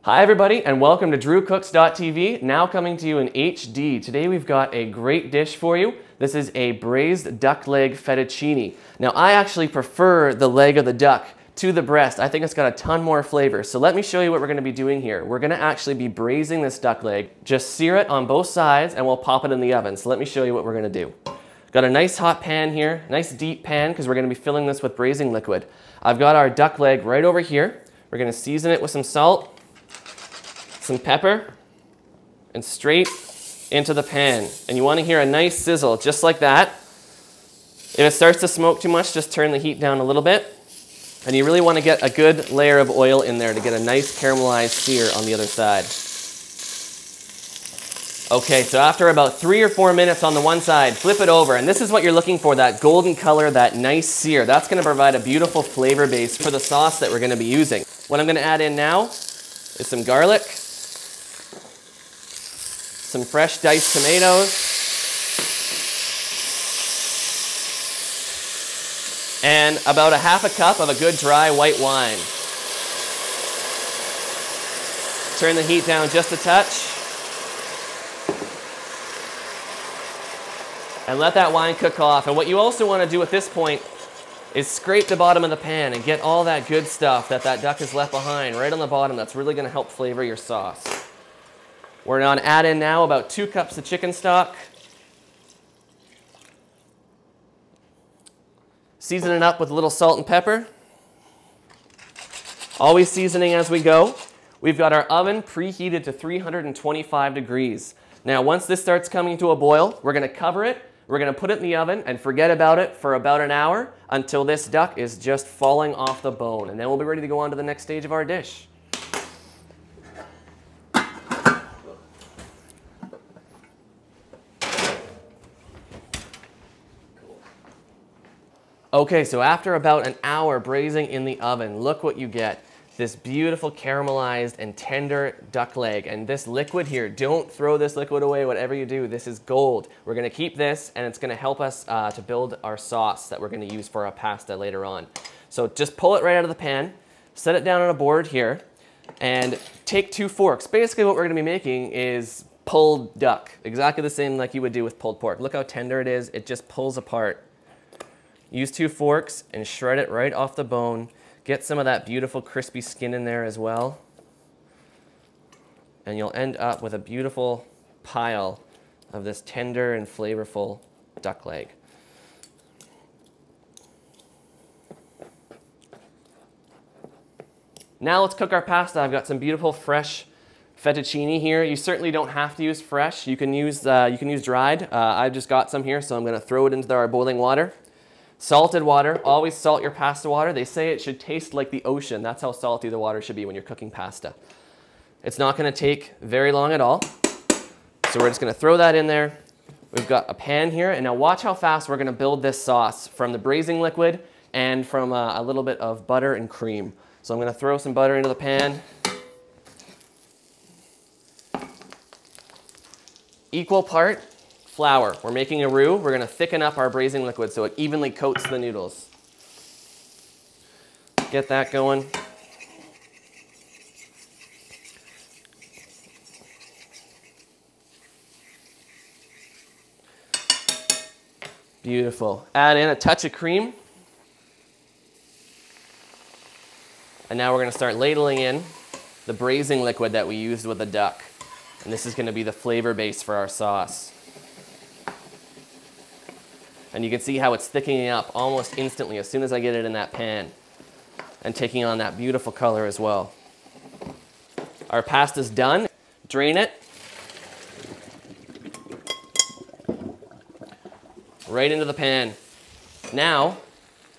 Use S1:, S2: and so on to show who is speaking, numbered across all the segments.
S1: Hi everybody and welcome to drewcooks.tv, now coming to you in HD. Today we've got a great dish for you. This is a braised duck leg fettuccine. Now I actually prefer the leg of the duck to the breast. I think it's got a ton more flavor. So let me show you what we're going to be doing here. We're going to actually be braising this duck leg. Just sear it on both sides and we'll pop it in the oven. So let me show you what we're going to do. Got a nice hot pan here, nice deep pan because we're going to be filling this with braising liquid. I've got our duck leg right over here. We're going to season it with some salt, some pepper, and straight into the pan. And you want to hear a nice sizzle, just like that. If it starts to smoke too much, just turn the heat down a little bit. And you really want to get a good layer of oil in there to get a nice caramelized sear on the other side. Okay, so after about 3 or 4 minutes on the one side, flip it over. And this is what you're looking for, that golden color, that nice sear. That's going to provide a beautiful flavor base for the sauce that we're going to be using. What I'm going to add in now is some garlic, some fresh diced tomatoes, and about a half a cup of a good dry white wine. Turn the heat down just a touch. And let that wine cook off. And what you also want to do at this point is scrape the bottom of the pan and get all that good stuff that duck has left behind right on the bottom. That's really going to help flavor your sauce. We're going to add in now about 2 cups of chicken stock. Season it up with a little salt and pepper. Always seasoning as we go. We've got our oven preheated to 325 degrees. Now once this starts coming to a boil, we're going to cover it. We're going to put it in the oven and forget about it for about an hour until this duck is just falling off the bone. And then we'll be ready to go on to the next stage of our dish. Okay, so after about an hour braising in the oven, look what you get. This beautiful caramelized and tender duck leg. And this liquid here, don't throw this liquid away, whatever you do. This is gold. We're going to keep this and it's going to help us to build our sauce that we're going to use for our pasta later on. So just pull it right out of the pan, set it down on a board here, and take 2 forks. Basically what we're going to be making is pulled duck, exactly the same like you would do with pulled pork. Look how tender it is. It just pulls apart. Use 2 forks and shred it right off the bone. Get some of that beautiful crispy skin in there as well. And you'll end up with a beautiful pile of this tender and flavorful duck leg. Now let's cook our pasta. I've got some beautiful fresh fettuccine here. You certainly don't have to use fresh. You can use dried. I've just got some here, so I'm going to throw it into our boiling water. Salted water, always salt your pasta water. They say it should taste like the ocean. That's how salty the water should be when you're cooking pasta. It's not going to take very long at all. So we're just going to throw that in there. We've got a pan here, and now watch how fast we're going to build this sauce from the braising liquid and from a little bit of butter and cream. So I'm going to throw some butter into the pan. Equal part flour. We're making a roux. We're going to thicken up our braising liquid so it evenly coats the noodles. Get that going. Beautiful. Add in a touch of cream. And now we're going to start ladling in the braising liquid that we used with the duck. And this is going to be the flavor base for our sauce. And you can see how it's thickening up almost instantly as soon as I get it in that pan and taking on that beautiful color as well. Our pasta's done. Drain it. Right into the pan. Now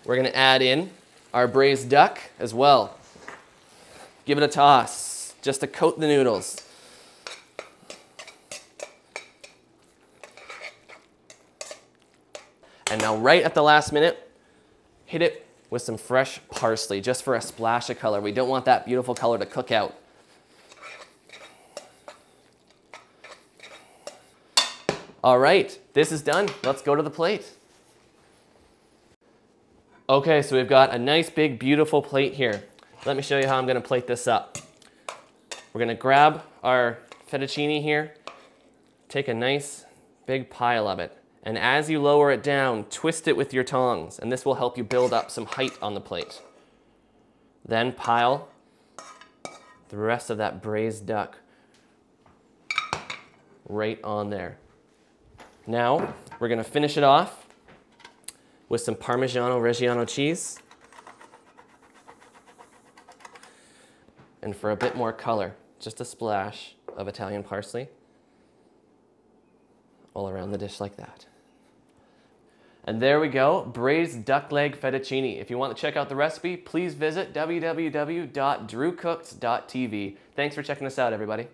S1: we're going to add in our braised duck as well. Give it a toss just to coat the noodles. And now right at the last minute, hit it with some fresh parsley just for a splash of color. We don't want that beautiful color to cook out. All right, this is done. Let's go to the plate. Okay, so we've got a nice big beautiful plate here. Let me show you how I'm going to plate this up. We're gonna grab our fettuccine here, take a nice big pile of it, and as you lower it down, twist it with your tongs, and this will help you build up some height on the plate. Then pile the rest of that braised duck right on there. Now, we're gonna finish it off with some Parmigiano-Reggiano cheese. And for a bit more color, just a splash of Italian parsley all around the dish like that. And there we go, braised duck leg fettuccine. If you want to check out the recipe, please visit www.drewcooks.tv. Thanks for checking us out, everybody.